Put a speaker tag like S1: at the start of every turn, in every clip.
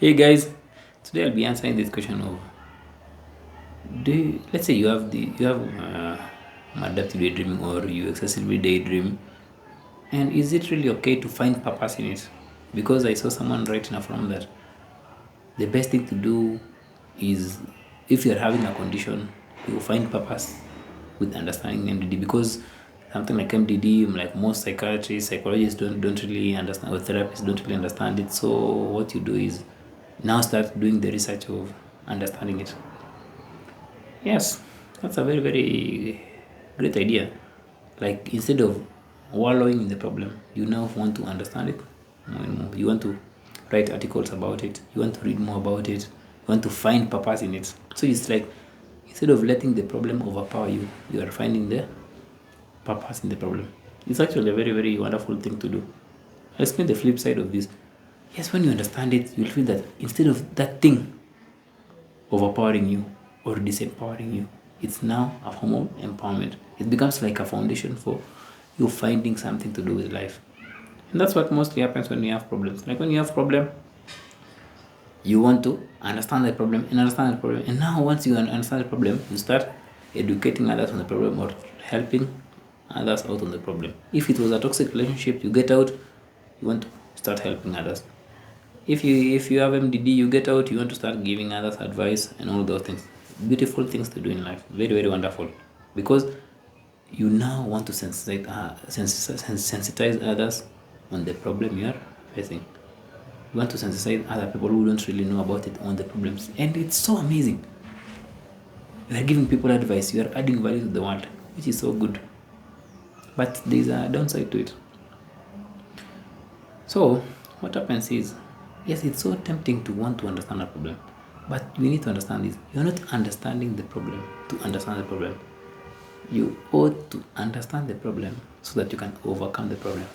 S1: Hey guys, today I'll be answering this question of let's say you have maladaptive daydreaming or you excessively daydream, and is it really okay to find purpose in it? Because I saw someone writing a forum that the best thing to do is, if you're having a condition, you find purpose with understanding MDD, because something like MDD, like most psychiatrists, psychologists don't really understand, or therapists don't really understand it. So what you do is now start doing the research of understanding it. Yes, that's a very, very great idea. Like, instead of wallowing in the problem, you now want to understand it more and more. You want to write articles about it. You want to read more about it. You want to find purpose in it. So it's like, instead of letting the problem overpower you, you are finding the purpose in the problem. It's actually a very, very wonderful thing to do. I'll explain the flip side of this. Yes, when you understand it, you'll feel that instead of that thing overpowering you or disempowering you, it's now a form of empowerment. It becomes like a foundation for you finding something to do with life. And that's what mostly happens when you have problems. Like, when you have problem, you want to understand the problem and understand the problem. And now once you understand the problem, you start educating others on the problem or helping others out on the problem. If it was a toxic relationship, you get out, you want to start helping others. If you have MDD, you get out, you want to start giving others advice and all those things. Beautiful things to do in life. Very, very wonderful. Because you now want to sensitize others on the problem you are facing. You want to sensitize other people who don't really know about it on the problems. And it's so amazing. You are giving people advice, you are adding value to the world, which is so good. But there's a downside to it. So what happens is, yes, it's so tempting to want to understand a problem, but you need to understand this. You're not understanding the problem to understand the problem. You ought to understand the problem so that you can overcome the problem.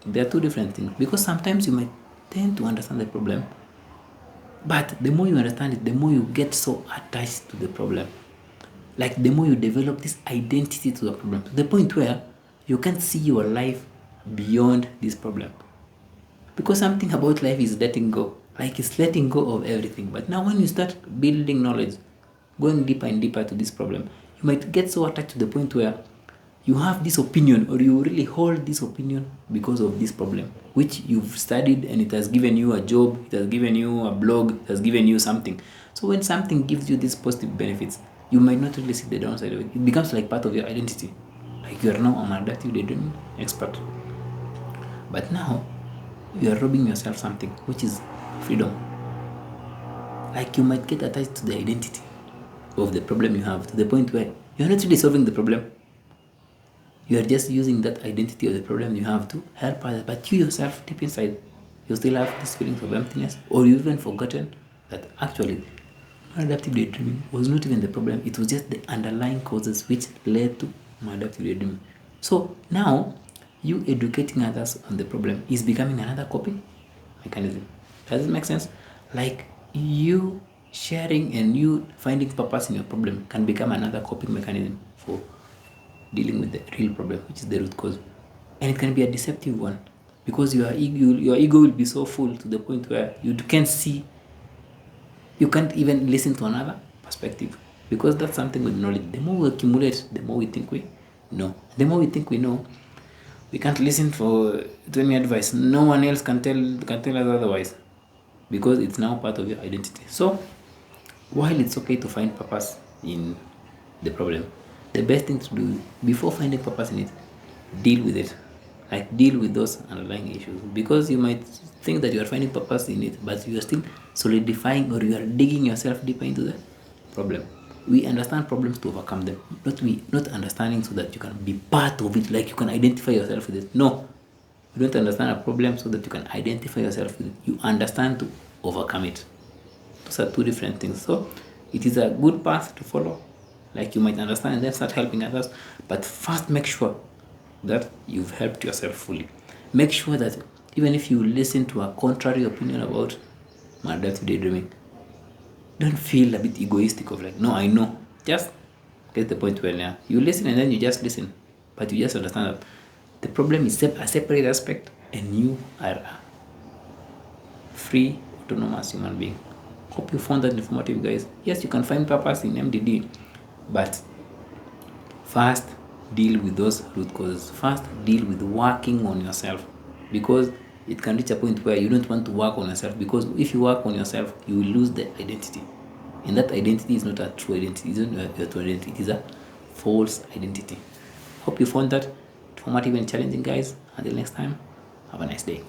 S1: There are two different things, because sometimes you might tend to understand the problem, but the more you understand it, the more you get so attached to the problem. Like, the more you develop this identity to the problem, to the point where you can't see your life beyond this problem. Because something about life is letting go. Like, it's letting go of everything. But now when you start building knowledge, going deeper and deeper to this problem, you might get so attached to the point where you have this opinion, or you really hold this opinion because of this problem, which you've studied, and it has given you a job, it has given you a blog, it has given you something. So when something gives you these positive benefits, you might not really see the downside of it. It becomes like part of your identity. Like, you are now a maladaptive daydreaming expert. But now you are robbing yourself something, which is freedom. Like, you might get attached to the identity of the problem you have, to the point where you're not really solving the problem. You are just using that identity of the problem you have to help others, but you yourself, deep inside, you still have this feelings of emptiness, or you've even forgotten that actually maladaptive daydreaming was not even the problem. It was just the underlying causes which led to maladaptive daydreaming. So now, you educating others on the problem is becoming another coping mechanism. Does it make sense? Like, you sharing and you finding purpose in your problem can become another coping mechanism for dealing with the real problem, which is the root cause. And it can be a deceptive one, because your ego will be so full to the point where you can't see, you can't even listen to another perspective, because that's something with knowledge. The more we accumulate, the more we think we know. The more we think we know, we can't listen to any advice. No one else can tell us otherwise, because it's now part of your identity. So while it's okay to find purpose in the problem, the best thing to do before finding purpose in it, deal with it. Like, deal with those underlying issues, because you might think that you are finding purpose in it, but you are still solidifying, or you are digging yourself deeper into the problem. We understand problems to overcome them, not understanding so that you can be part of it, like you can identify yourself with it. No, you don't understand a problem so that you can identify yourself with it. You understand to overcome it. Those are two different things. So it is a good path to follow. Like, you might understand and then start helping others, but first make sure that you've helped yourself fully. Make sure that even if you listen to a contrary opinion about maladaptive daydreaming, don't feel a bit egoistic of like, no, I know. Just get the point where, yeah, you listen and then you just listen, but you just understand that the problem is a separate aspect, and you are free autonomous human being. Hope you found that informative, guys. Yes, you can find purpose in MDD, but first deal with those root causes. First deal with working on yourself, because it can reach a point where you don't want to work on yourself, because if you work on yourself, you will lose the identity, and that identity is not a true identity. It's not your true identity. It is a false identity. Hope you found that informative and challenging, guys. Until next time, have a nice day.